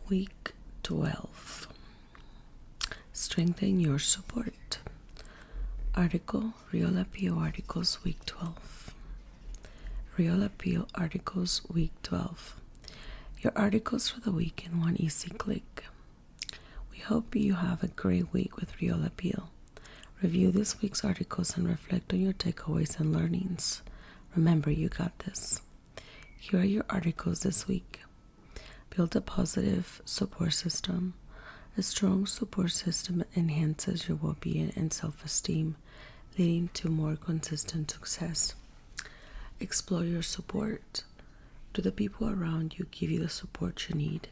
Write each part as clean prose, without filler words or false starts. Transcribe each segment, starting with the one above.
Week 12. Strengthen your support. Article, Real Appeal Articles, Week 12. Real Appeal Articles, Week 12. Your articles for the week in one easy click. We hope you have a great week with Real Appeal. Review this week's articles and reflect on your takeaways and learnings. Remember, you got this. Here are your articles this week. Build a positive support system. A strong support system enhances your well-being and self-esteem, leading to more consistent success. Explore your support. Do the people around you give you the support you need?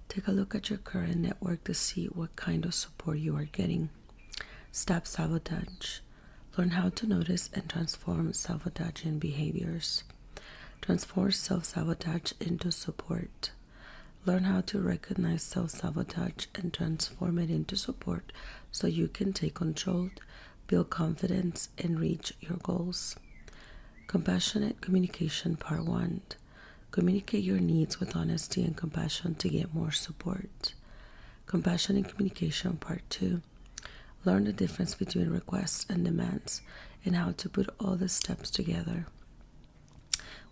Take a look at your current network to see what kind of support you are getting. Stop sabotage. Learn how to notice and transform sabotaging behaviors. Transform self-sabotage into support. Learn how to recognize self-sabotage and transform it into support so you can take control, build confidence, and reach your goals. Compassionate Communication Part 1. Communicate your needs with honesty and compassion to get more support. Compassionate Communication Part 2. Learn the difference between requests and demands and how to put all the steps together.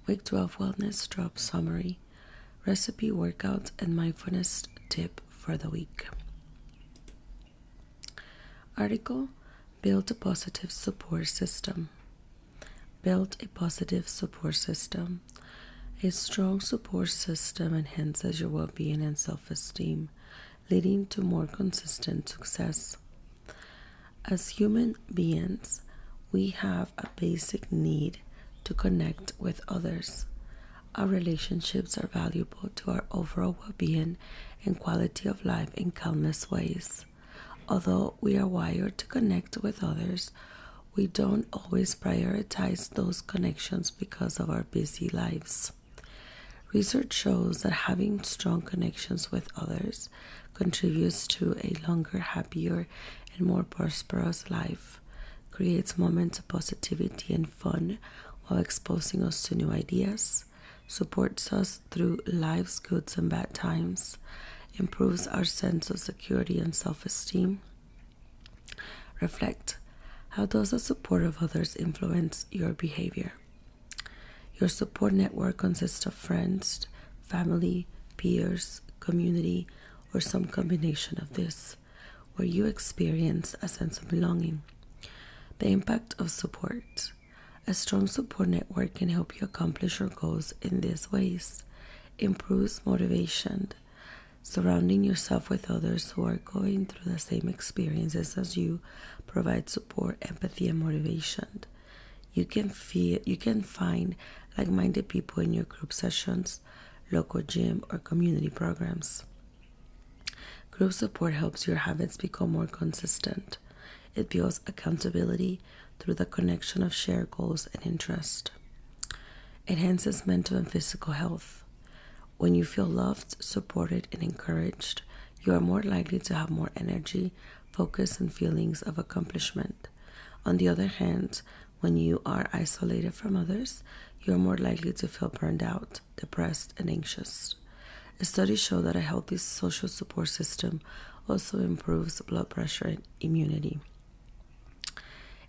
Week 12 Wellness Drop Summary. Recipe, workouts, and mindfulness tip for the week. Article, Build a positive support system. Build a positive support system. A strong support system enhances your well-being and self-esteem, leading to more consistent success. As human beings, we have a basic need to connect with others. Our relationships are valuable to our overall well-being and quality of life in countless ways. Although we are wired to connect with others, we don't always prioritize those connections because of our busy lives. Research shows that having strong connections with others contributes to a longer, happier, and more prosperous life, creates moments of positivity and fun while exposing us to new ideas, supports us through life's goods and bad times, improves our sense of security and self-esteem. Reflect. How does the support of others influence your behavior? Your support network consists of friends, family, peers, community, or some combination of this, where you experience a sense of belonging. The impact of support. A strong support network can help you accomplish your goals in these ways. Improves motivation. Surrounding yourself with others who are going through the same experiences as you provides support, empathy, and motivation. You can find like-minded people in your group sessions, local gym, or community programs. Group support helps your habits become more consistent. It builds accountability through the connection of shared goals and interest. Enhances mental and physical health. When you feel loved, supported, and encouraged, you are more likely to have more energy, focus, and feelings of accomplishment. On the other hand, when you are isolated from others, you are more likely to feel burned out, depressed, and anxious. Studies show that a healthy social support system also improves blood pressure and immunity.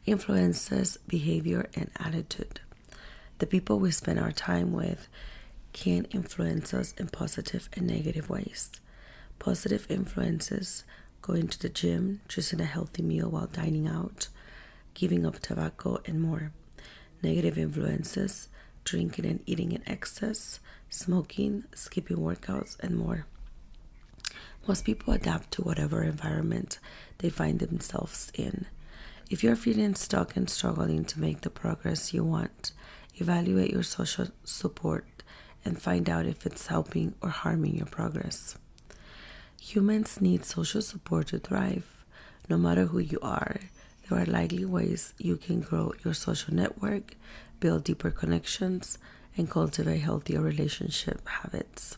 Influences behavior and attitude. The people we spend our time with can influence us in positive and negative ways. Positive influences: going to the gym, choosing a healthy meal while dining out, giving up tobacco, and more. Negative influences: drinking and eating in excess, smoking, skipping workouts, and more. Most people adapt to whatever environment they find themselves in. If you're feeling stuck and struggling to make the progress you want, evaluate your social support and find out if it's helping or harming your progress. Humans need social support to thrive. No matter who you are, there are likely ways you can grow your social network, build deeper connections, and cultivate healthier relationship habits.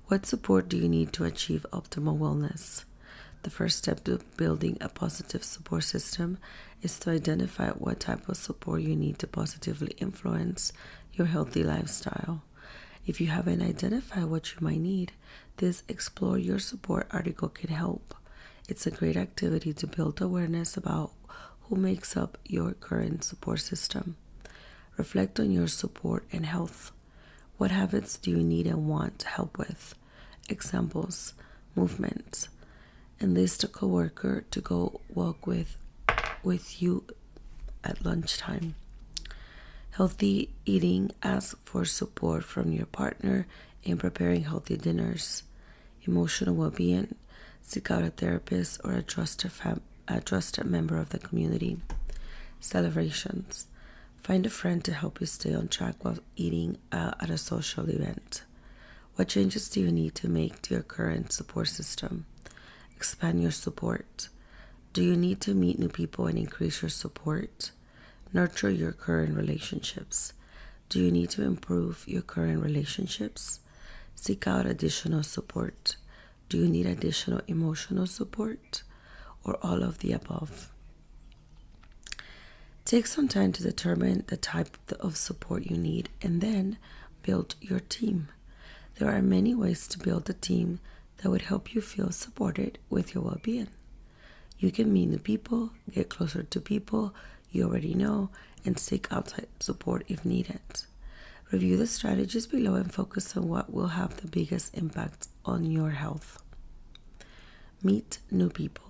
What support do you need to achieve optimal wellness? The first step to building a positive support system is to identify what type of support you need to positively influence your healthy lifestyle. If you haven't identified what you might need, this Explore Your Support article can help. It's a great activity to build awareness about who makes up your current support system. Reflect on your support and health. What habits do you need and want help with? Examples: movement. Enlist a coworker to go walk with you at lunchtime. Healthy eating. Ask for support from your partner in preparing healthy dinners. Emotional well-being. Seek out a therapist or a trusted member of the community. Celebrations. Find a friend to help you stay on track while eating at a social event. What changes do you need to make to your current support system? Expand your support. Do you need to meet new people and increase your support? Nurture your current relationships. Do you need to improve your current relationships? Seek out additional support. Do you need additional emotional support? Or all of the above? Take some time to determine the type of support you need and then build your team. There are many ways to build a team that would help you feel supported with your well-being. You can meet new people, get closer to people you already know, and seek outside support if needed. Review the strategies below and focus on what will have the biggest impact on your health. Meet new people.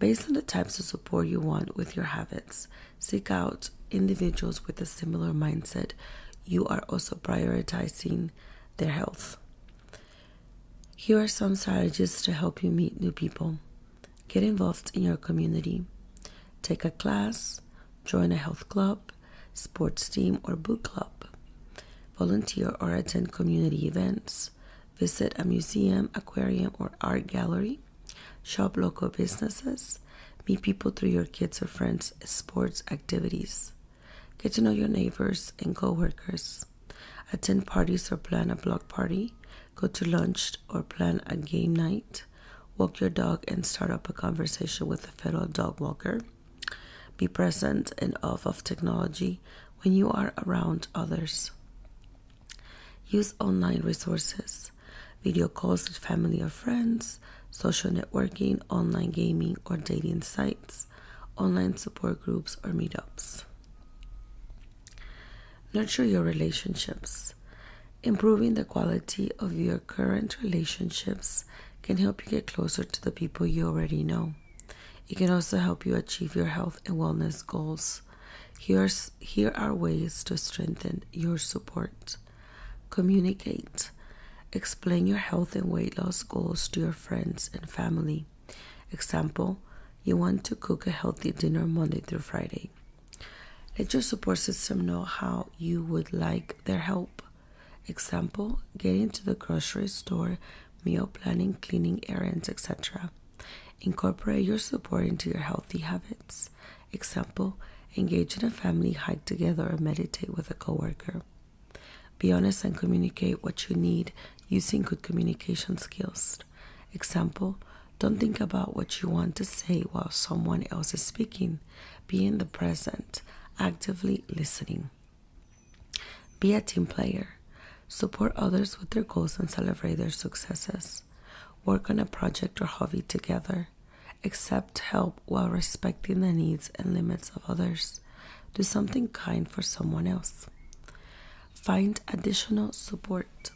Based on the types of support you want with your habits, seek out individuals with a similar mindset. You are also prioritizing their health. Here are some strategies to help you meet new people. Get involved in your community. Take a class, join a health club, sports team, or book club. Volunteer or attend community events. Visit a museum, aquarium, or art gallery. Shop local businesses. Meet people through your kids' or friends' sports activities. Get to know your neighbors and coworkers. Attend parties or plan a block party. Go to lunch or plan a game night. Walk your dog and start up a conversation with a fellow dog walker. Be present and off of technology when you are around others. Use online resources, video calls with family or friends, social networking, online gaming or dating sites, online support groups or meetups. Nurture your relationships. Improving the quality of your current relationships can help you get closer to the people you already know. It can also help you achieve your health and wellness goals. Here are ways to strengthen your support. Communicate. Explain your health and weight loss goals to your friends and family. Example: you want to cook a healthy dinner Monday through Friday. Let your support system know how you would like their help. Example: getting to the grocery store, meal planning, cleaning errands, etc. Incorporate your support into your healthy habits. Example: engage in a family hike together or meditate with a coworker. Be honest and communicate what you need using good communication skills. Example: don't think about what you want to say while someone else is speaking. Be in the present, actively listening. Be a team player. Support others with their goals and celebrate their successes. Work on a project or hobby together. Accept help while respecting the needs and limits of others. Do something kind for someone else. Find additional support.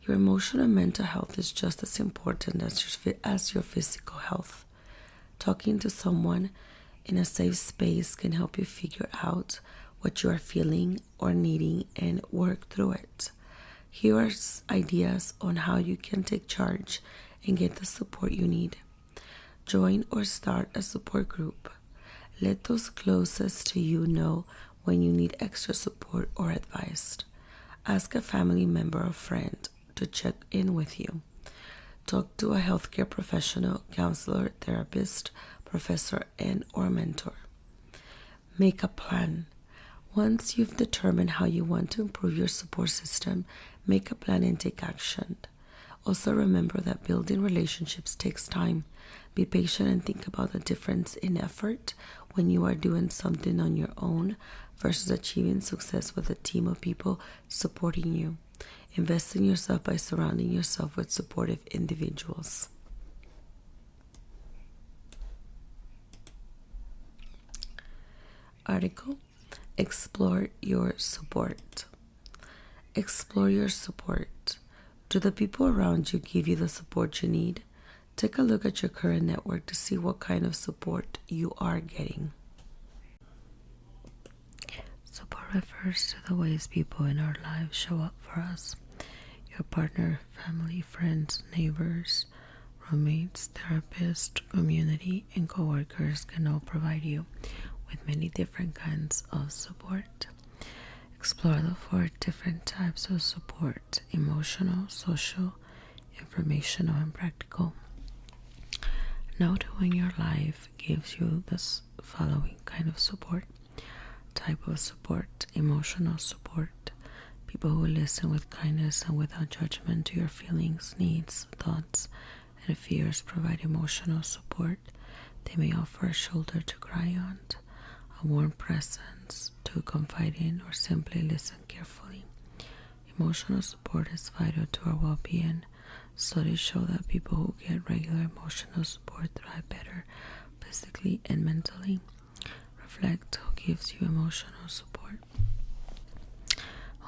Your emotional and mental health is just as important as your physical health. Talking to someone in a safe space can help you figure out what you are feeling or needing and work through it. Here are ideas on how you can take charge and get the support you need. Join or start a support group. Let those closest to you know when you need extra support or advice. Ask a family member or friend to check in with you. Talk to a healthcare professional, counselor, therapist, professor, or mentor. Make a plan. Once you've determined how you want to improve your support system, make a plan and take action. Also remember that building relationships takes time. Be patient and think about the difference in effort when you are doing something on your own versus achieving success with a team of people supporting you. Invest in yourself by surrounding yourself with supportive individuals. Article: explore your support. Explore your support. Do the people around you give you the support you need? Take a look at your current network to see what kind of support you are getting. Support refers to the ways people in our lives show up for us. Your partner, family, friends, neighbors, roommates, therapists, community, and coworkers can all provide you with many different kinds of support. Explore the 4 different types of support: emotional, social, informational, and practical. Note who in your life gives you this following kind of support. Type of support: emotional support. People who listen with kindness and without judgment to your feelings, needs, thoughts, and fears provide emotional support. They may offer a shoulder to cry on, a warm presence to confide in, or simply listen carefully. Emotional support is vital to our well-being. Studies show that people who get regular emotional support thrive better physically and mentally. Reflect who gives you emotional support.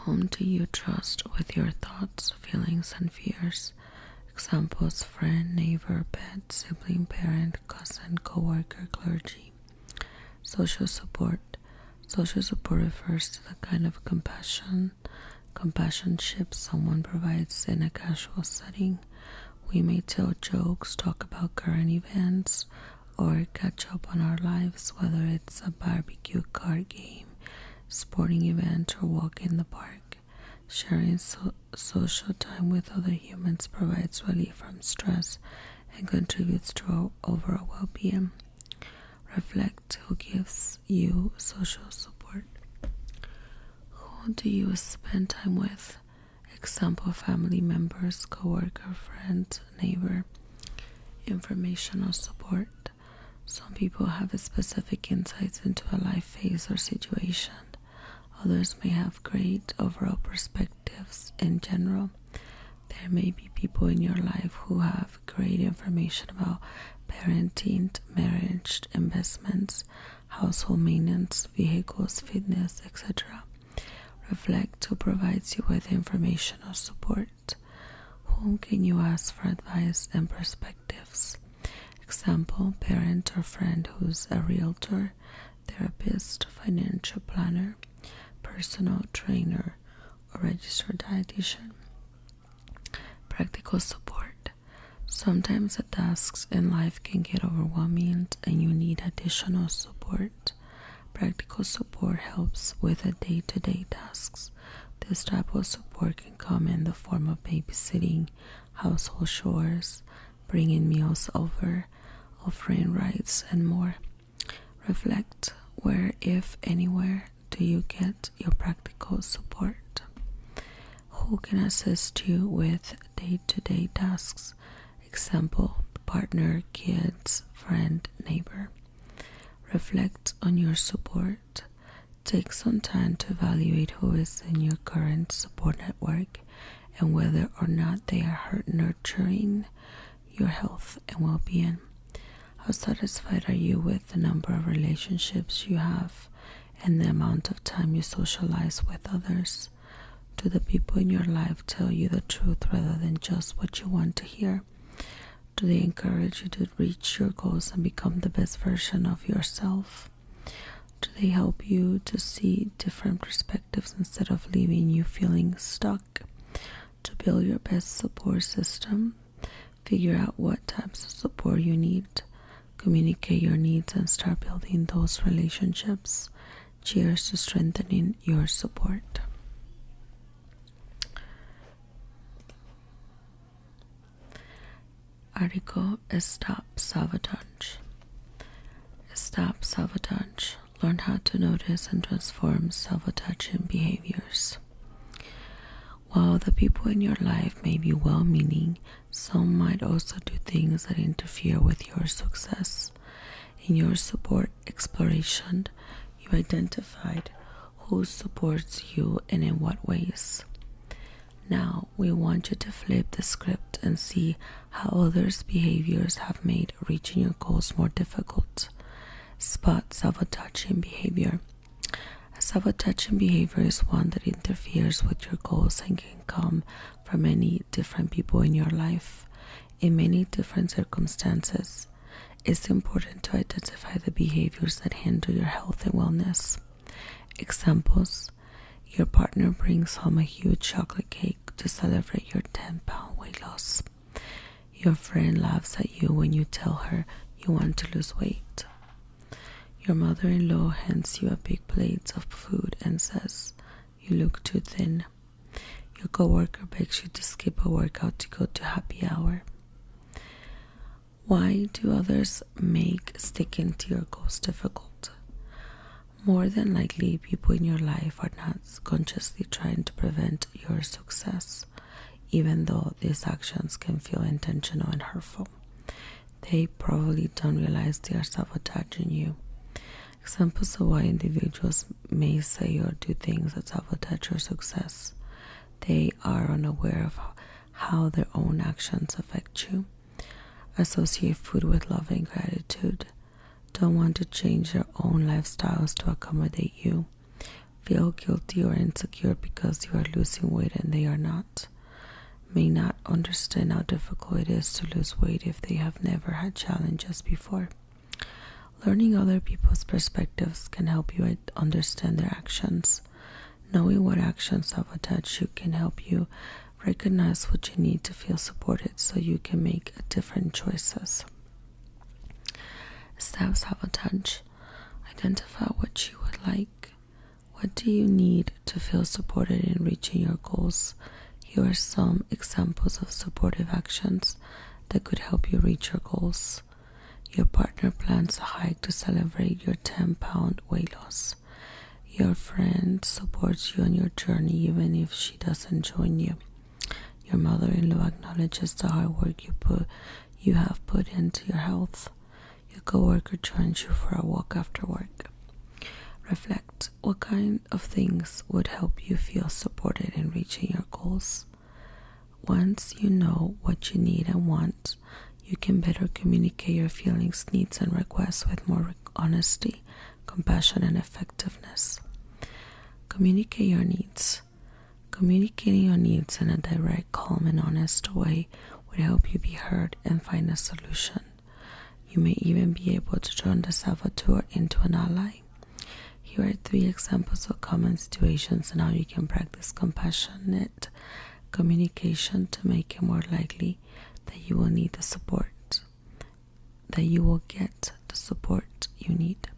Whom do you trust with your thoughts, feelings, and fears? Examples: friend, neighbor, pet, sibling, parent, cousin, coworker, clergy. Social support. Social support refers to the kind of companionship someone provides in a casual setting. We may tell jokes, talk about current events, or catch up on our lives, whether it's a barbecue, card game, sporting event, or walk in the park. Sharing social time with other humans provides relief from stress and contributes to our overall well-being. Reflect who gives you social support. Who do you spend time with? Example: family members, coworker, friend, neighbor. Informational support. Some people have specific insights into a life phase or situation. Others may have great overall perspectives in general. There may be people in your life who have great information about parenting, marriage, investments, household maintenance, vehicles, fitness, etc. Reflect who provides you with informational support. Whom can you ask for advice and perspectives? Example: parent or friend who's a realtor, therapist, financial planner, personal trainer, or registered dietitian. Practical support. Sometimes the tasks in life can get overwhelming and you need additional support. Practical support helps with the day-to-day tasks. This type of support can come in the form of babysitting, household chores, bringing meals over, offering rides, and more. Reflect where, if anywhere, do you get your practical support? Who can assist you with day-to-day tasks? Example: partner, kids, friend, neighbor. Reflect on your support. Take some time to evaluate who is in your current support network and whether or not they are nurturing your health and well-being. How satisfied are you with the number of relationships you have and the amount of time you socialize with others? Do the people in your life tell you the truth rather than just what you want to hear? Do they encourage you to reach your goals and become the best version of yourself? Do they help you to see different perspectives instead of leaving you feeling stuck? To build your best support system, figure out what types of support you need, communicate your needs, and start building those relationships. Cheers to strengthening your support. Article: Stop Sabotage. Stop sabotage. Learn how to notice and transform sabotaging behaviors. While the people in your life may be well-meaning, some might also do things that interfere with your success. In your support exploration, you identified who supports you and in what ways. Now we want you to flip the script and see how others' behaviors have made reaching your goals more difficult. Spot sabotaging behavior. A sabotaging behavior is one that interferes with your goals and can come from many different people in your life, in many different circumstances. It's important to identify the behaviors that hinder your health and wellness. Examples: your partner brings home a huge chocolate cake to celebrate your 10-pound weight loss. Your friend laughs at you when you tell her you want to lose weight. Your mother-in-law hands you a big plate of food and says, "You look too thin." Your coworker begs you to skip a workout to go to happy hour. Why do others make sticking to your goals difficult? More than likely, people in your life are not consciously trying to prevent your success, even though these actions can feel intentional and hurtful. They probably don't realize they are sabotaging you. Examples of why individuals may say or do things that sabotage your success: they are unaware of how their own actions affect you, associate food with love and gratitude, don't want to change their own lifestyles to accommodate you, feel guilty or insecure because you are losing weight and they are not, may not understand how difficult it is to lose weight if they have never had challenges before. Learning other people's perspectives can help you understand their actions. Knowing what actions sabotage you can help you recognize what you need to feel supported so you can make different choices. Self-sabotage. Identify what you would like. What do you need to feel supported in reaching your goals? Here are some examples of supportive actions that could help you reach your goals. Your partner plans a hike to celebrate your 10-pound weight loss. Your friend supports you on your journey even if she doesn't join you. Your mother-in-law acknowledges the hard work you have put into your health. Your coworker joins you for a walk after work. Reflect. What kind of things would help you feel supported in reaching your goals? Once you know what you need and want, you can better communicate your feelings, needs, and requests with more honesty, compassion, and effectiveness. Communicate your needs. Communicating your needs in a direct, calm, and honest way would help you be heard and find a solution. You may even be able to turn the saboteur into an ally. Here are 3 examples of common situations and how you can practice compassionate communication to make it more likely that you will need the support, that you will get the support you need.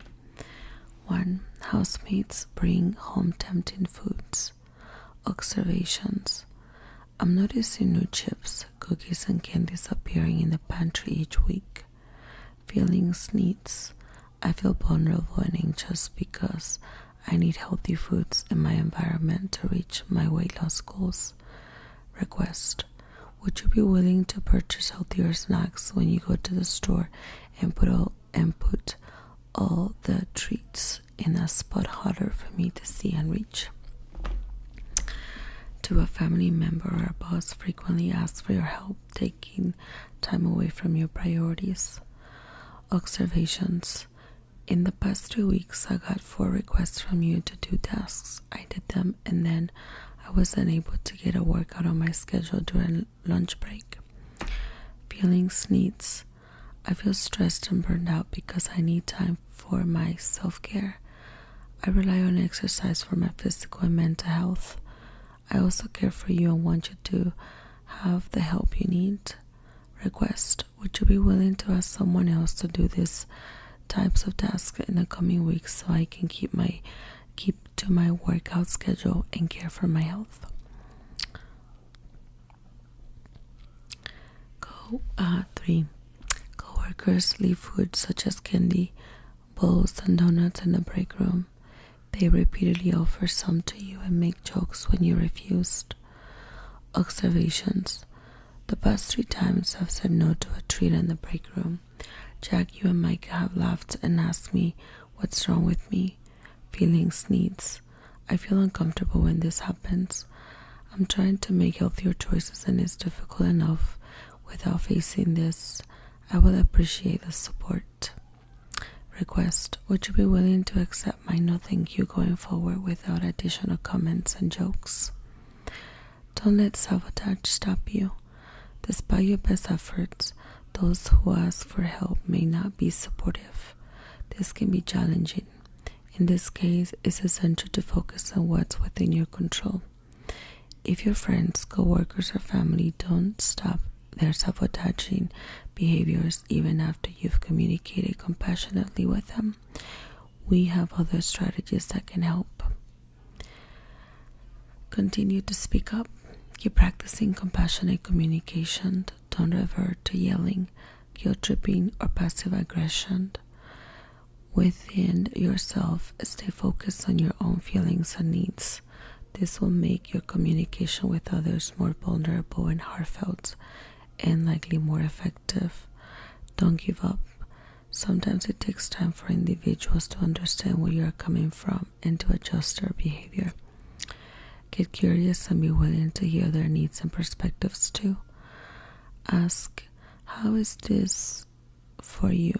1. Housemates bring home tempting foods. Observations. I'm noticing new chips, cookies, and candies appearing in the pantry each week. Feelings, needs. I feel vulnerable and anxious because I need healthy foods in my environment to reach my weight loss goals. Request. Would you be willing to purchase healthier snacks when you go to the store and put all the treats in a spot harder for me to see and reach? 2. A family member or a boss frequently asks for your help, taking time away from your priorities. Observations. In the past 2 weeks, I got 4 requests from you to do tasks. I did them and then I was unable to get a workout on my schedule during lunch break. Feelings, needs. I feel stressed and burned out because I need time for my self-care. I rely on exercise for my physical and mental health. I also care for you and want you to have the help you need. Request. Would you be willing to ask someone else to do these types of tasks in the coming weeks so I can keep to my workout schedule and care for my health? 3. Coworkers leave food such as candy, bowls, and donuts in the break room. They repeatedly offer some to you and make jokes when you refused. Observations. The past 3 times I've said no to a treat in the break room. Jack, you and Mike have laughed and asked me what's wrong with me. Feelings, needs. I feel uncomfortable when this happens. I'm trying to make healthier choices and it's difficult enough without facing this. I will appreciate the support. Request: would you be willing to accept my no thank you going forward without additional comments and jokes? Don't let sabotage stop you. Despite your best efforts, those who ask for help may not be supportive. This can be challenging. In this case, it's essential to focus on what's within your control. If your friends, co-workers, or family don't stop their sabotaging behaviors even after you've communicated compassionately with them, we have other strategies that can help. Continue to speak up. Keep practicing compassionate communication. Don't revert to yelling, guilt tripping, or passive aggression. Within yourself, stay focused on your own feelings and needs. This will make your communication with others more vulnerable and heartfelt, and likely more effective. Don't give up. Sometimes it takes time for individuals to understand where you are coming from and to adjust their behavior. Get curious and be willing to hear their needs and perspectives too. Ask, how is this for you?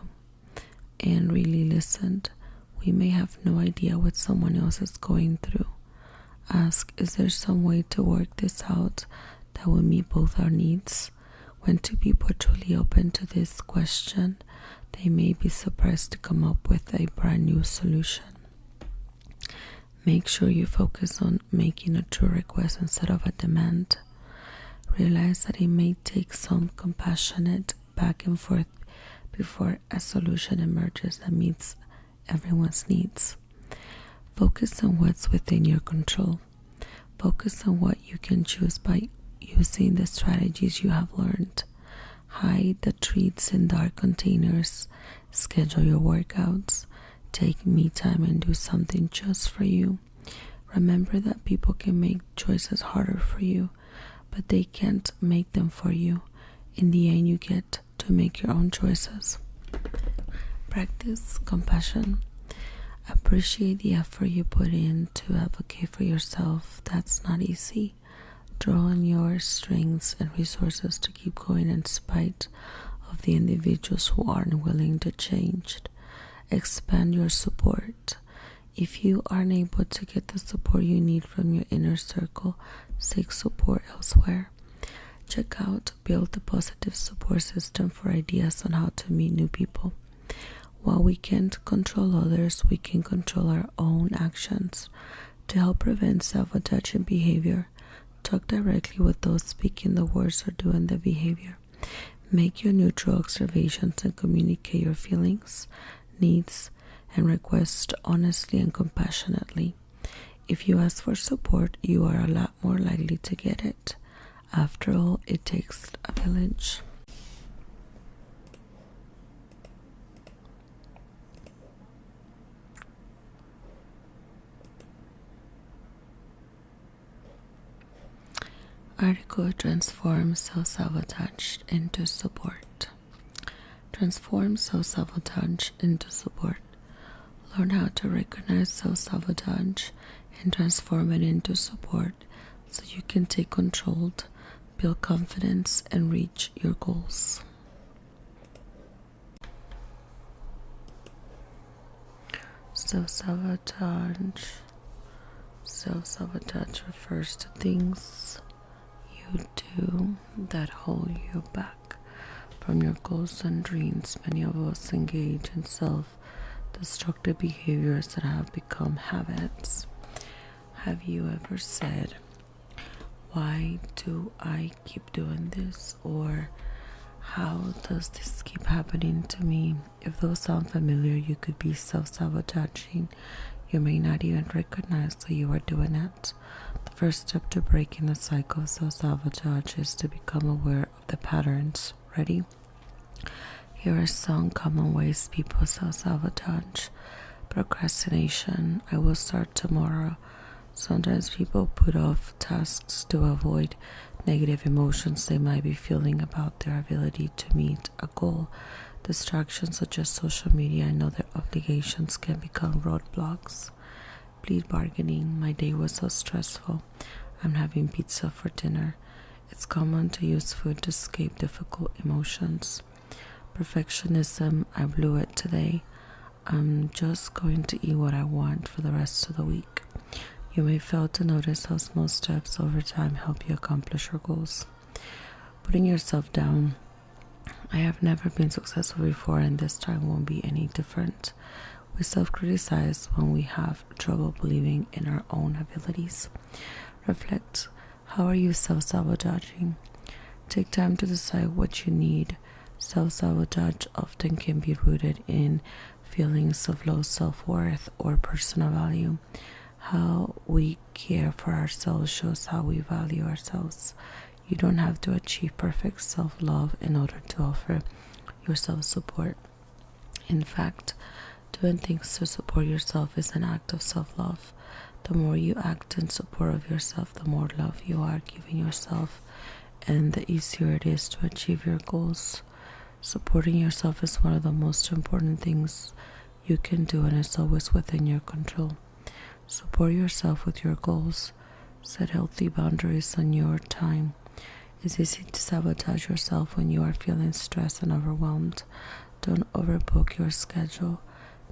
And really listen. We may have no idea what someone else is going through. Ask, is there some way to work this out that will meet both our needs? When two people are truly open to this question, they may be surprised to come up with a brand new solution. Make sure you focus on making a true request instead of a demand. Realize that it may take some compassionate back and forth before a solution emerges that meets everyone's needs. Focus on what's within your control. Focus on what you can choose by using the strategies you have learned. Hide the treats in dark containers. Schedule your workouts. Take me time and do something just for you. Remember that people can make choices harder for you, but they can't make them for you. In the end, you get to make your own choices. Practice compassion. Appreciate the effort you put in to advocate for yourself. That's not easy. Draw on your strengths and resources to keep going in spite of the individuals who aren't willing to change. Expand your support. If you aren't able to get the support you need from your inner circle, seek support elsewhere. Check out Build a Positive Support System for ideas on how to meet new people. While we can't control others, we can control our own actions. To help prevent sabotaging behavior, talk directly with those speaking the words or doing the behavior. Make your neutral observations and communicate your feelings, needs, and requests honestly and compassionately. If you ask for support, you are a lot more likely to get it. After all, it takes a village. Article: transform self-sabotage into support. Transform self-sabotage into support. Learn how to recognize self-sabotage and transform it into support so you can take control, build confidence, and reach your goals. Self-sabotage. Self-sabotage refers to things you do that hold you back from your goals and dreams. Many of us engage in self-destructive behaviors that have become habits. Have you ever said, why do I keep doing this? Or how does this keep happening to me? If those sound familiar, you could be self-sabotaging. You may not even recognize that you are doing it. The first step to breaking the cycle of self-sabotage is to become aware of the patterns. Ready? Here are some common ways people self-sabotage. Procrastination. I will start tomorrow. Sometimes people put off tasks to avoid negative emotions they might be feeling about their ability to meet a goal. Distractions such as social media and other obligations can become roadblocks. Plea bargaining. My day was so stressful. I'm having pizza for dinner. It's common to use food to escape difficult emotions. Perfectionism, I blew it today. I'm just going to eat what I want for the rest of the week. You may fail to notice how small steps over time help you accomplish your goals. Putting yourself down. I have never been successful before, and this time won't be any different. We self-criticize when we have trouble believing in our own abilities. Reflect. How are you self-sabotaging? Take time to decide what you need. Self-sabotage often can be rooted in feelings of low self-worth or personal value. How we care for ourselves shows how we value ourselves. You don't have to achieve perfect self-love in order to offer yourself support. In fact, doing things to support yourself is an act of self-love. The more you act in support of yourself, the more love you are giving yourself, and the easier it is to achieve your goals. Supporting yourself is one of the most important things you can do, and it's always within your control. Support yourself with your goals. Set healthy boundaries on your time. It's easy to sabotage yourself when you are feeling stressed and overwhelmed. Don't overbook your schedule.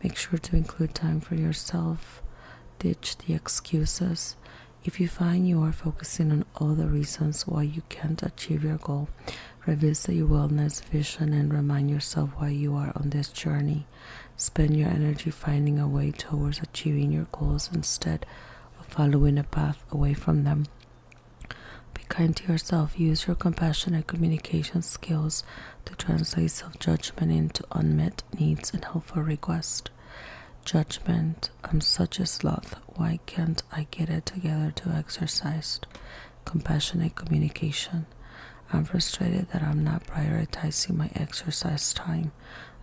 Make sure to include time for yourself. Ditch the excuses. If you find you are focusing on all the reasons why you can't achieve your goal, revisit your wellness vision and remind yourself why you are on this journey. Spend your energy finding a way towards achieving your goals instead of following a path away from them. Be kind to yourself. Use your compassionate communication skills to translate self-judgment into unmet needs and helpful requests. Judgment. I'm such a sloth. Why can't I get it together to exercise? Compassionate communication. I'm frustrated that I'm not prioritizing my exercise time.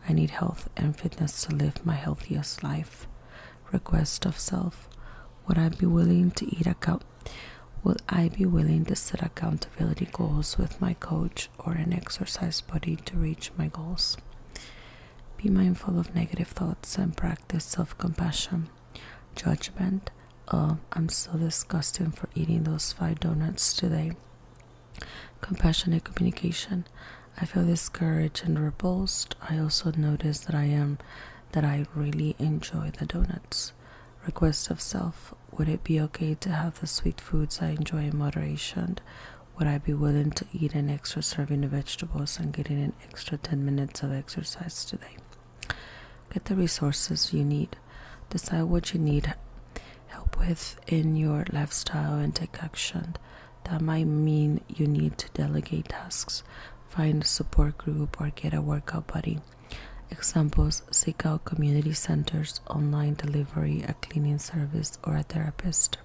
I need health and fitness to live my healthiest life. Request of self. Would I be willing to set accountability goals with my coach or an exercise buddy to reach my goals? Be mindful of negative thoughts and practice self-compassion. Judgment. Oh, I'm so disgusting for eating those 5 donuts today. Compassionate communication. I feel discouraged and repulsed. I also notice that I really enjoy the donuts. Request of self. Would it be okay to have the sweet foods I enjoy in moderation? Would I be willing to eat an extra serving of vegetables and get in an extra 10 minutes of exercise today? Get the resources you need. Decide what you need help with in your lifestyle and take action. That might mean you need to delegate tasks, find a support group, or get a workout buddy. Examples: seek out community centers, online delivery, a cleaning service, or a therapist.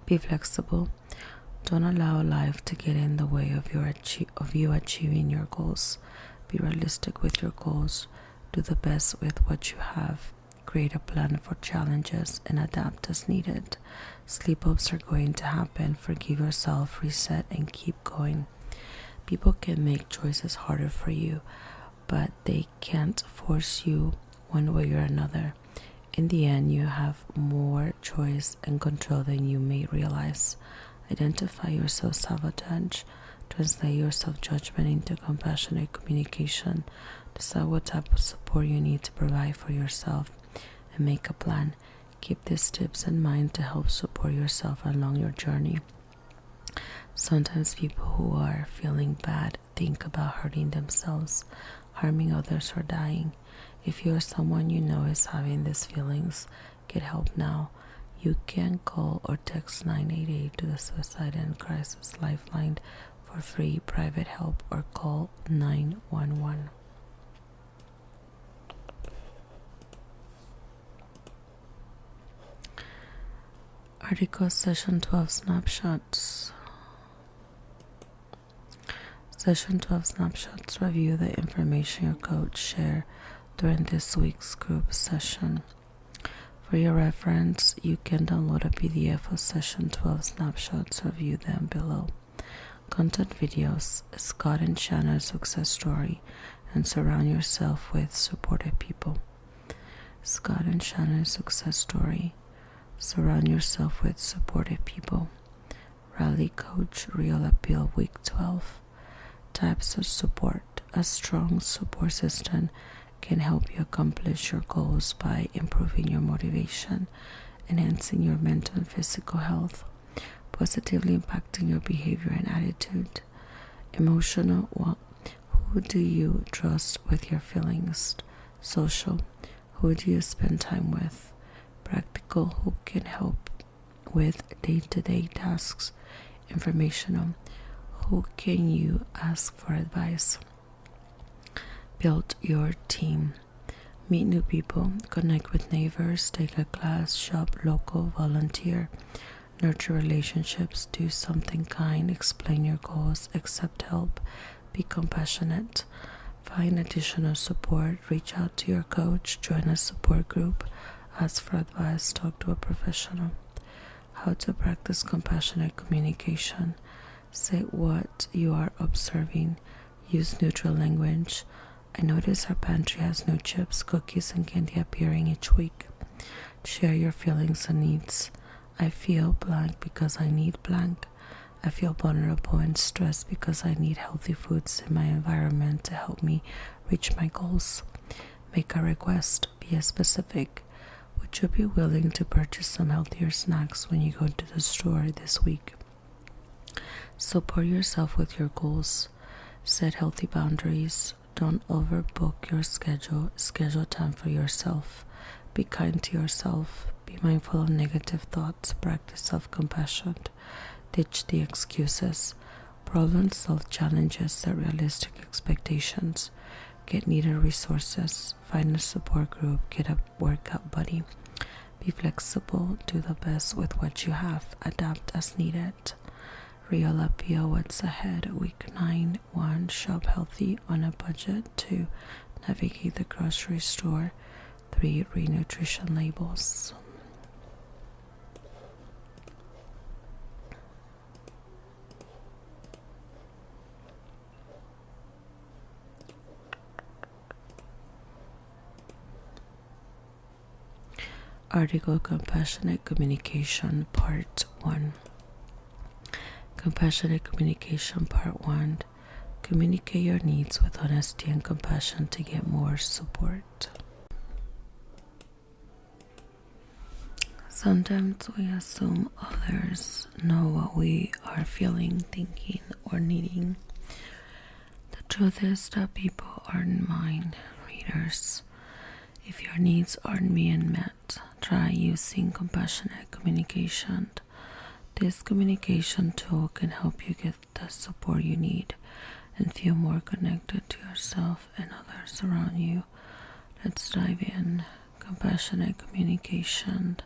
Be flexible. Don't allow life to get in the way of you achieving your goals. Be realistic with your goals. Do the best with what you have. Create a plan for challenges and adapt as needed. Sleep-ups are going to happen. Forgive yourself, reset, and keep going. People can make choices harder for you, but they can't force you one way or another. In the end, you have more choice and control than you may realize. Identify your self-sabotage. Translate your self-judgment into compassionate communication. Decide what type of support you need to provide for yourself and make a plan. Keep these tips in mind to help support yourself along your journey. Sometimes people who are feeling bad think about hurting themselves, harming others, or dying. If you or someone you know is having these feelings, get help now. You can call or text 988 to the Suicide and Crisis Lifeline for free private help, or call 911. Article Session 12 Snapshots. Session 12 Snapshots review the information your coach shared during this week's group session. For your reference, you can download a PDF of Session 12 Snapshots. Review them below. Content videos: Scott and Shanna's success story, and surround yourself with supportive people. Scott and Shanna's success story. Surround yourself with supportive people. Rally Coach Real Appeal Week 12. Types of support. A strong support system can help you accomplish your goals by improving your motivation, enhancing your mental and physical health, positively impacting your behavior and attitude. Emotional. Well, who do you trust with your feelings? Social. Who do you spend time with? Practical. Who can help with day-to-day tasks? Informational. Who can you ask for advice? Build your team. Meet new people, connect with neighbors, take a class, shop local, volunteer, nurture relationships, do something kind, explain your goals, accept help, be compassionate, find additional support, reach out to your coach, join a support group, ask for advice, talk to a professional. How to practice compassionate communication. Say what you are observing. Use neutral language. I notice our pantry has new chips, cookies, and candy appearing each week. Share your feelings and needs. I feel blank because I need blank. I feel vulnerable and stressed because I need healthy foods in my environment to help me reach my goals. Make a request. Be specific. Would you be willing to purchase some healthier snacks when you go to the store this week? Support yourself with your goals. Set healthy boundaries. Don't overbook your schedule. Schedule time for yourself. Be kind to yourself. Be mindful of negative thoughts. Practice self-compassion. Ditch the excuses. Problem solve challenges. Set realistic expectations. Get needed resources. Find a support group. Get a workout buddy. Be flexible. Do the best with what you have. Adapt as needed. Real Appeal. What's ahead? Week 9. 1. Shop healthy on a budget. 2. Navigate the grocery store. 3. Read nutrition labels. Article Compassionate Communication Part 1. Compassionate Communication Part 1. Communicate your needs with honesty and compassion to get more support. Sometimes we assume others know what we are feeling, thinking, or needing. The truth is that people aren't mind readers. If your needs aren't being met, try using compassionate communication. This communication tool can help you get the support you need and feel more connected to yourself and others around you. Let's dive in. Compassionate communication.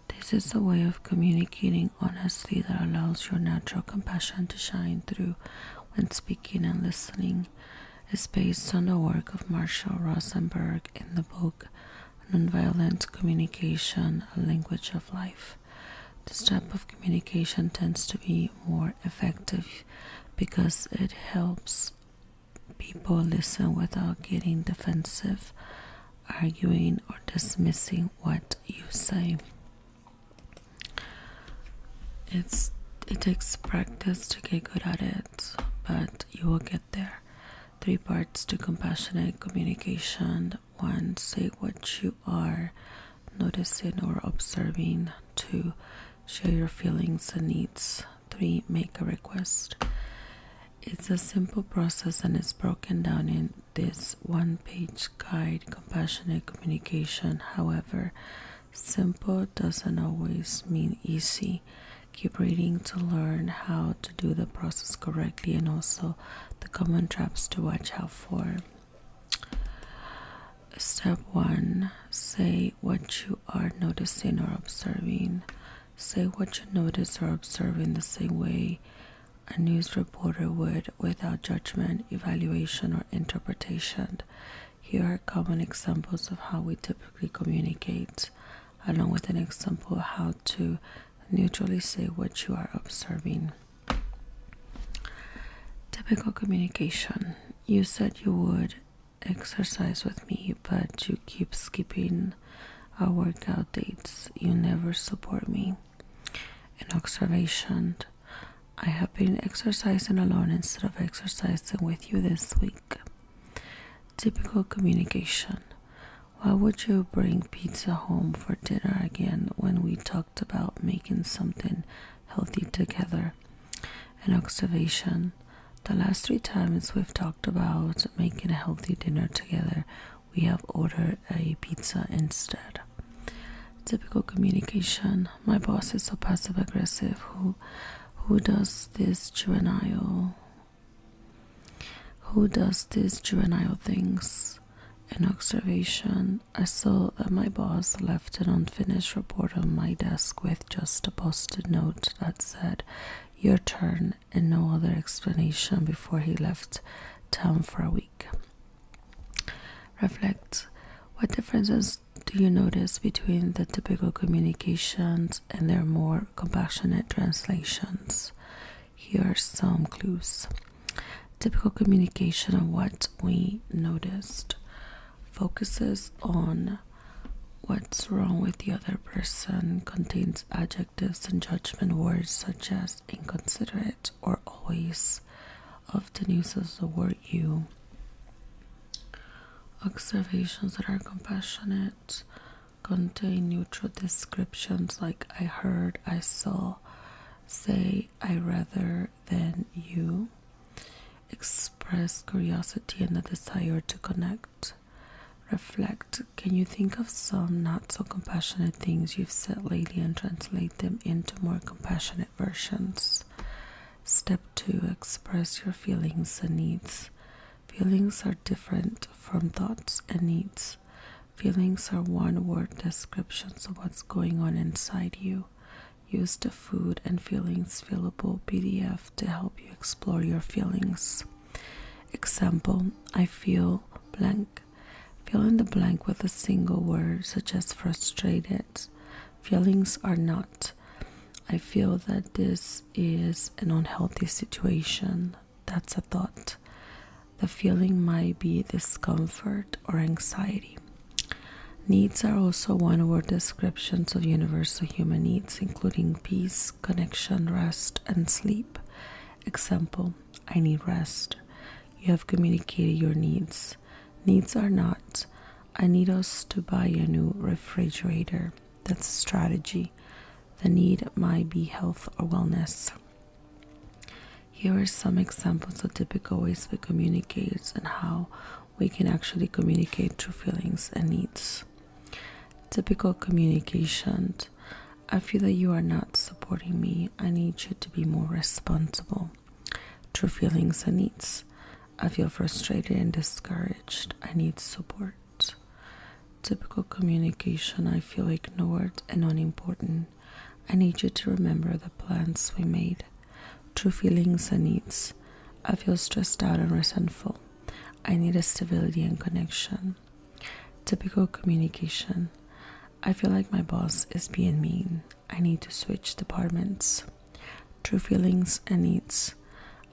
This is a way of communicating honestly that allows your natural compassion to shine through when speaking and listening. Is based on the work of Marshall Rosenberg in the book Nonviolent Communication, A Language of Life. This type of communication tends to be more effective because it helps people listen without getting defensive, arguing, or dismissing what you say. It takes practice to get good at it, but you will get there. 3 parts to compassionate communication. 1. Say what you are noticing or observing. 2. Share your feelings and needs. 3. Make a request. It's a simple process and it's broken down in this 1-page guide, Compassionate Communication. However, simple doesn't always mean easy. Keep reading to learn how to do the process correctly and also the common traps to watch out for. Step 1. Say what you are noticing or observing. Say what you notice or observe in the same way a news reporter would, without judgment, evaluation, or interpretation. Here are common examples of how we typically communicate, along with an example of how to neutrally say what you are observing. Typical communication. You said you would exercise with me, but you keep skipping our workout dates. You never support me. An observation. I have been exercising alone instead of exercising with you this week. Typical communication. Why would you bring pizza home for dinner again when we talked about making something healthy together? An observation. The last 3 times we've talked about making a healthy dinner together, we have ordered a pizza instead. Typical communication. My boss is so passive aggressive. Who does these juvenile things? An observation. I saw that my boss left an unfinished report on my desk with just a post-it note that said, "Your turn," and no other explanation before he left town for a week. Reflect. What differences do you notice between the typical communications and their more compassionate translations? Here are some clues. Typical communication of what we noticed focuses on what's wrong with the other person, contains adjectives and judgment words such as inconsiderate or always, often uses the word you. Observations that are compassionate contain neutral descriptions like I heard, I saw, say I rather than you, express curiosity and the desire to connect. Reflect. Can you think of some not so compassionate things you've said lately and translate them into more compassionate versions? Step 2. Express your feelings and needs. Feelings are different from thoughts and needs. Feelings are one-word descriptions of what's going on inside you. Use the food and feelings fillable PDF to help you explore your feelings. Example, I feel blank. Fill in the blank with a single word, such as frustrated. Feelings are not. I feel that this is an unhealthy situation. That's a thought. The feeling might be discomfort or anxiety. Needs are also one-word descriptions of universal human needs, including peace, connection, rest, and sleep. Example, I need rest. You have communicated your needs. Needs are not, I need us to buy a new refrigerator. That's a strategy. The need might be health or wellness. Here are some examples of typical ways we communicate and how we can actually communicate true feelings and needs. Typical communication. I feel that you are not supporting me. I need you to be more responsible. True feelings and needs. I feel frustrated and discouraged. I need support. Typical communication. I feel ignored and unimportant. I need you to remember the plans we made. True feelings and needs. I feel stressed out and resentful. I need a stability and connection. Typical communication. I feel like my boss is being mean. I need to switch departments. True feelings and needs.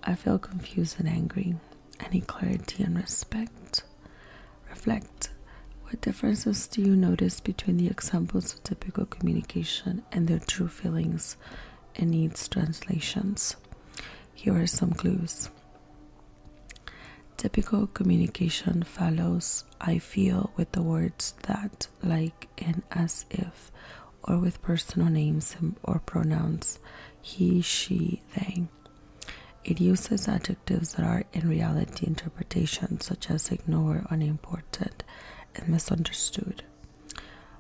I feel confused and angry. I need clarity and respect. Reflect. What differences do you notice between the examples of typical communication and their true feelings and needs translations? Here are some clues. Typical communication follows I feel with the words that, like, and as if, or with personal names or pronouns he, she, they. It uses adjectives that are in reality interpretations such as ignore, unimportant, and misunderstood.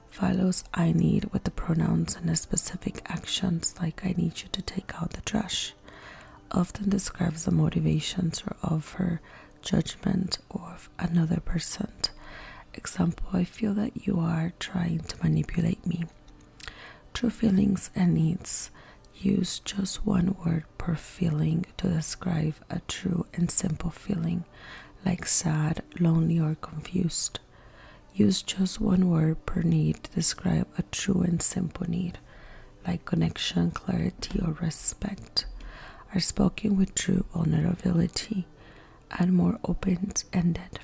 Follows I need with the pronouns and the specific actions like I need you to take out the trash. Often describes the motivations or offer judgment of another person. Example, I feel that you are trying to manipulate me. True feelings and needs. Use just one word per feeling to describe a true and simple feeling, like sad, lonely, or confused. Use just one word per need to describe a true and simple need, like connection, clarity, or respect. Are spoken with true vulnerability and more open-ended.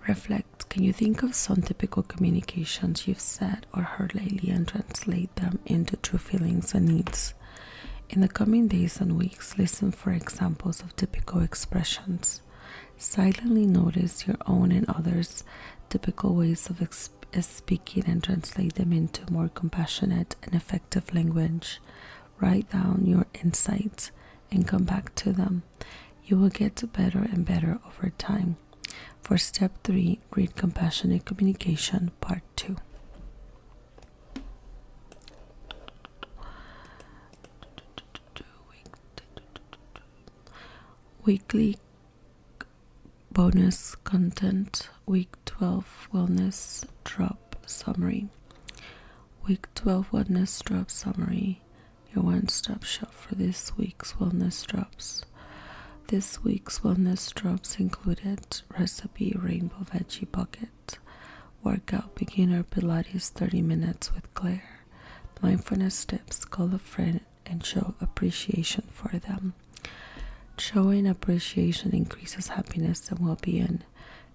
Reflect. Can you think of some typical communications you've said or heard lately and translate them into true feelings and needs? In the coming days and weeks, listen for examples of typical expressions. Silently notice your own and others' typical ways of speaking and translate them into more compassionate and effective language. Write down your insights and come back to them. You will get better and better over time. For step 3, read Compassionate Communication Part 2. Weekly bonus content. Week 12 Wellness Drop Summary. Week 12 Wellness Drop Summary. Your one-stop shop for this week's wellness drops. This week's wellness drops included recipe Rainbow Veggie Bucket, workout beginner Pilates 30 minutes with Claire, mindfulness tips, call a friend and show appreciation for them. Showing appreciation increases happiness and well-being.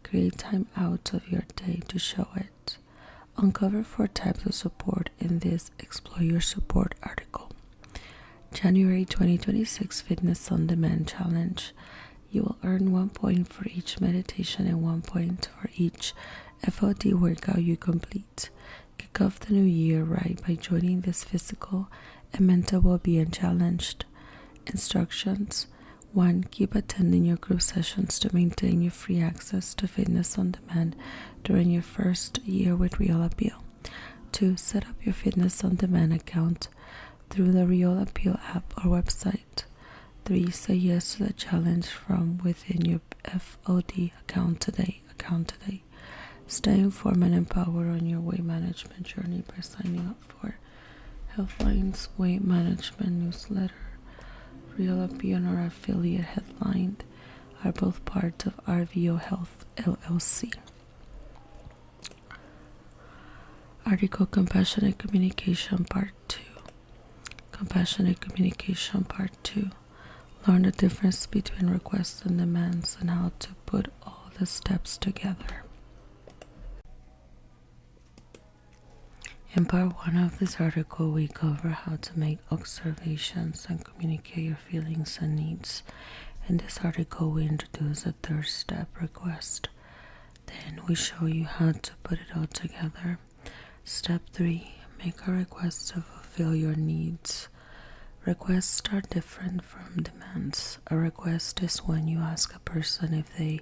Create time out of your day to show it. Uncover 4 types of support in this Explore Your Support article. January 2026 Fitness on Demand Challenge. You will earn 1 point for each meditation and 1 point for each FOD workout you complete. Kick off the new year right by joining this physical and mental well-being challenge. Instructions. 1. Keep attending your group sessions to maintain your free access to Fitness on Demand during your first year with Real Appeal. 2. Set up your Fitness on Demand account through the Real Appeal app or website. 3. Say yes to the challenge from within your FOD account today. Stay informed and empowered on your weight management journey by signing up for Healthline's Weight Management newsletter. Real Appeal and our affiliate Headline are both part of RVO Health LLC. Article Compassionate Communication Part 2. Compassionate Communication Part 2. Learn the difference between requests and demands and how to put all the steps together. In part 1 of this article, we cover how to make observations and communicate your feelings and needs. In this article, we introduce a 3rd step, request. Then we show you how to put it all together. Step 3, make a request to fulfill your needs. Requests are different from demands. A request is when you ask a person if they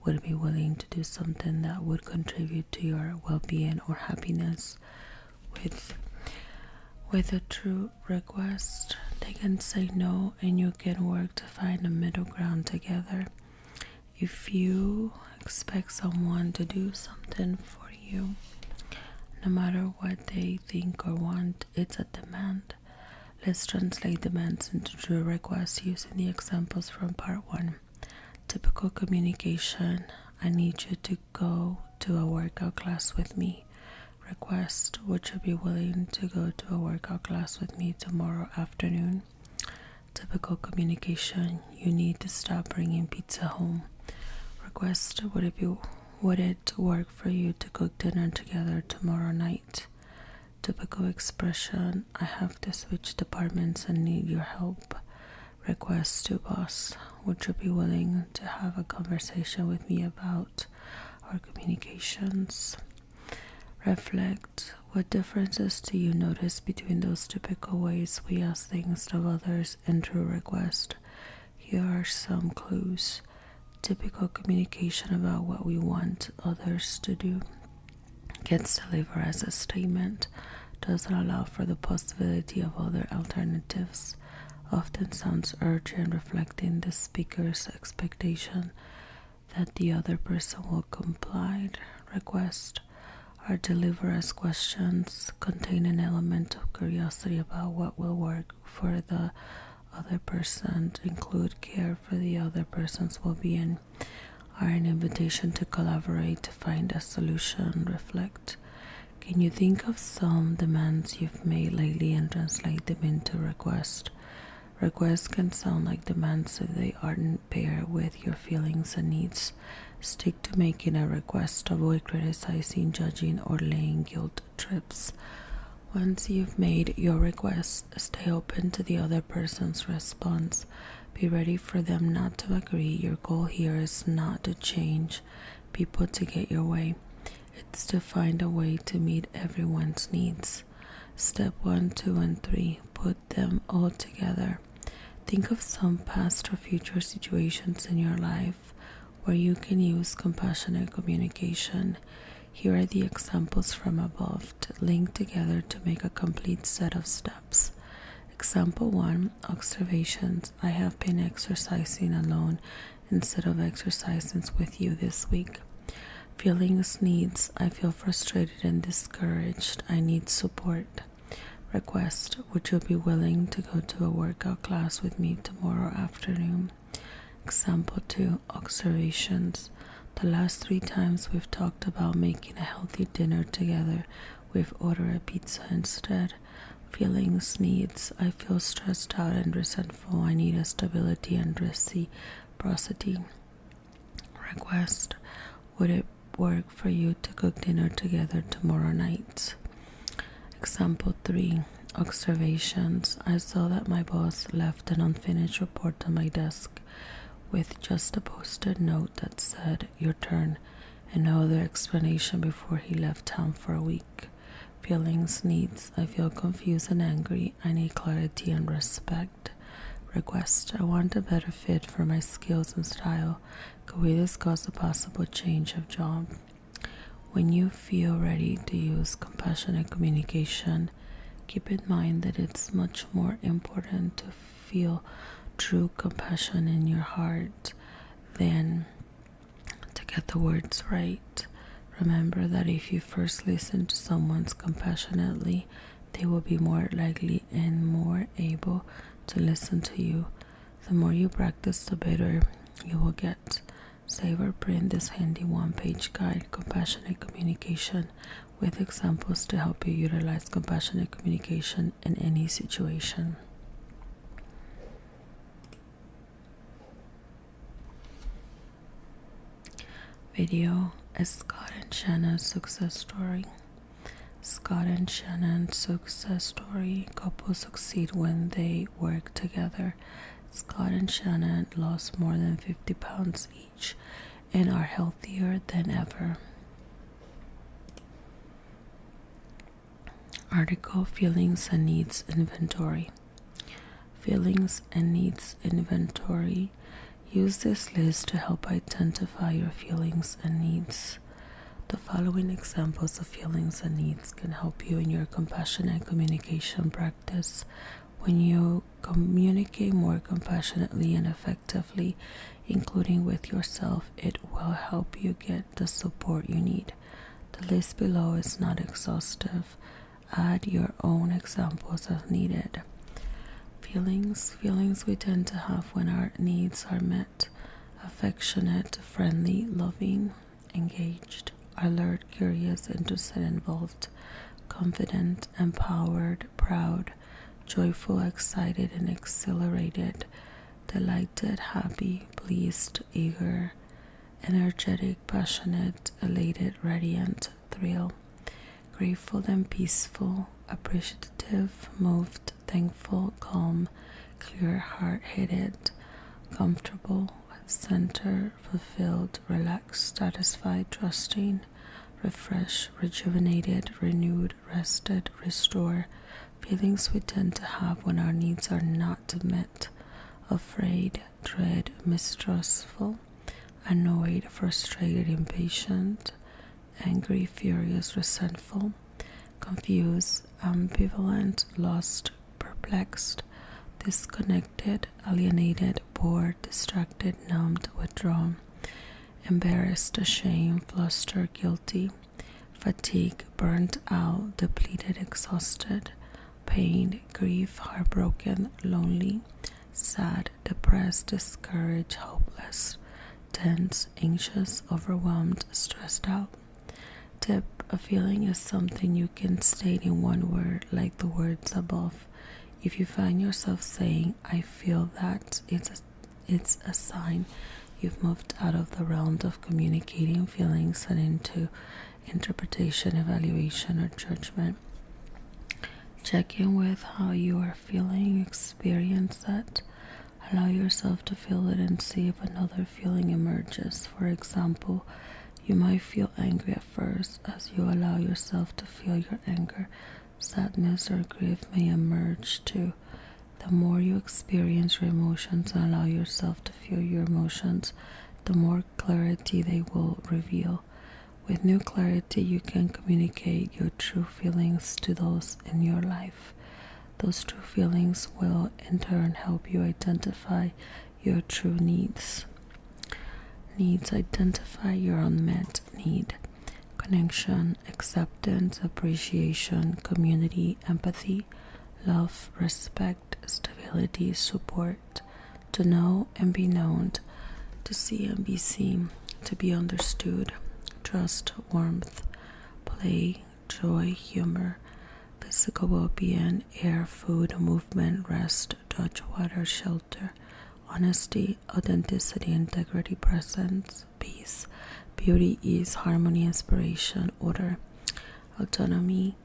would be willing to do something that would contribute to your well-being or happiness. With a true request, they can say no and you can work to find a middle ground together. If you expect someone to do something for you, no matter what they think or want, it's a demand. Let's translate demands into true requests using the examples from part 1. Typical communication. I need you to go to a workout class with me. Request. Would you be willing to go to a workout class with me tomorrow afternoon? Typical communication. You need to stop bringing pizza home. Request. Would it work for you to cook dinner together tomorrow night? Typical expression. I have to switch departments and need your help. Request to boss. Would you be willing to have a conversation with me about our communications? Reflect. What differences do you notice between those typical ways we ask things of others and true request? Here are some clues. Typical communication about what we want others to do gets delivered as a statement, doesn't allow for the possibility of other alternatives, often sounds urgent, reflecting the speaker's expectation that the other person will comply. Request are delivered as questions, contain an element of curiosity about what will work for the other person, include care for the other person's well-being, are an invitation to collaborate to find a solution. Reflect. Can you think of some demands you've made lately and translate them into requests? Requests can sound like demands if they aren't paired with your feelings and needs. Stick to making a request. Avoid criticizing, judging, or laying guilt trips. Once you've made your request, stay open to the other person's response. Be ready for them not to agree. Your goal here is not to change people to get your way. It's to find a way to meet everyone's needs. Step 1, 2, and 3. Put them all together. Think of some past or future situations in your life where you can use compassionate communication. Here are the examples from above to link together to make a complete set of steps. Example 1, observations. I have been exercising alone instead of exercising with you this week. Feelings, needs. I feel frustrated and discouraged. I need support. Request. Would you be willing to go to a workout class with me tomorrow afternoon? Example 2, observations. The last 3 times we've talked about making a healthy dinner together, we've ordered a pizza instead. Feelings, needs. I feel stressed out and resentful. I need a stability and reciprocity. Request. Would it work for you to cook dinner together tomorrow night? Example 3, observations. I saw that my boss left an unfinished report on my desk with just a posted note that said, your turn, and no other explanation before he left town for a week. Feelings, needs. I feel confused and angry. I need clarity and respect. Request. I want a better fit for my skills and style. Could we discuss a possible change of job? When you feel ready to use compassionate communication, keep in mind that it's much more important to feel true compassion in your heart than to get the words right. Remember that if you first listen to someone compassionately, they will be more likely and more able to listen to you. The more you practice, the better you will get. Save or print this handy one-page guide, Compassionate Communication, with examples to help you utilize compassionate communication in any situation. Video is Scott and Shannon's success story. Scott and Shannon's success story. Couples succeed when they work together. Scott and Shannon lost more than 50 pounds each and are healthier than ever. Article, Feelings and Needs Inventory. Feelings and Needs Inventory. Use this list to help identify your feelings and needs. The following examples of feelings and needs can help you in your compassionate communication practice. When you communicate more compassionately and effectively, including with yourself, it will help you get the support you need. The list below is not exhaustive. Add your own examples as needed. Feelings we tend to have when our needs are met. Affectionate, friendly, loving, engaged, alert, curious, interested, involved, confident, empowered, proud, joyful, excited, and exhilarated, delighted, happy, pleased, eager, energetic, passionate, elated, radiant, thrilled, grateful and peaceful, appreciative, moved, thankful, calm, clear, hard-headed, comfortable, centered, fulfilled, relaxed, satisfied, trusting, refreshed, rejuvenated, renewed, rested, restore. Feelings we tend to have when our needs are not met. Afraid, dread, mistrustful, annoyed, frustrated, impatient, angry, furious, resentful, confused, ambivalent, lost, perplexed, disconnected, alienated, bored, distracted, numbed, withdrawn, embarrassed, ashamed, flustered, guilty, fatigue, burnt out, depleted, exhausted, pain, grief, heartbroken, lonely, sad, depressed, discouraged, hopeless, tense, anxious, overwhelmed, stressed out. Tip: a feeling is something you can state in one word, like the words above. If you find yourself saying, I feel that, it's a sign you've moved out of the realm of communicating feelings and into interpretation, evaluation, or judgment. Check in with how you are feeling, experience that. Allow yourself to feel it and see if another feeling emerges. For example, you might feel angry at first. As you allow yourself to feel your anger, sadness or grief may emerge too. The more you experience your emotions and allow yourself to feel your emotions, the more clarity they will reveal. With new clarity, you can communicate your true feelings to those in your life. Those true feelings will in turn help you identify your true needs. Identify your unmet need: connection, acceptance, appreciation, community, empathy, love, respect, stability, support, to know and be known, to see and be seen, to be understood, trust, warmth, play, joy, humor, physical well-being, air, food, movement, rest, touch, water, shelter, honesty, authenticity, integrity, presence, peace, beauty, ease, harmony, inspiration, order, autonomy,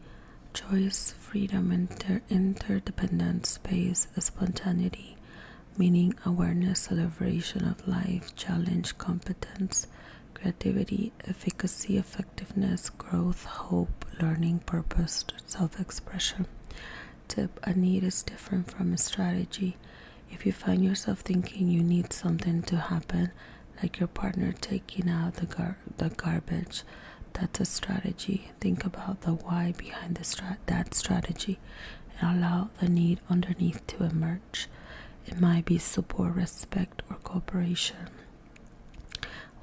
choice, freedom, interdependence, space, spontaneity, meaning, awareness, celebration of life, challenge, competence, creativity, efficacy, effectiveness, growth, hope, learning, purpose, self-expression. Tip: a need is different from a strategy. If you find yourself thinking you need something to happen, like your partner taking out the garbage, that's a strategy. Think about the why behind that strategy and allow the need underneath to emerge. It might be support, respect, or cooperation.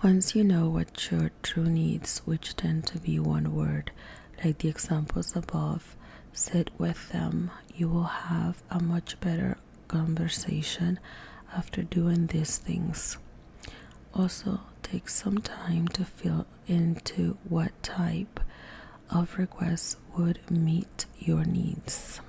Once you know what your true needs, which tend to be one word, like the examples above, sit with them. You will have a much better conversation after doing these things. Also, take some time to feel into what type of requests would meet your needs.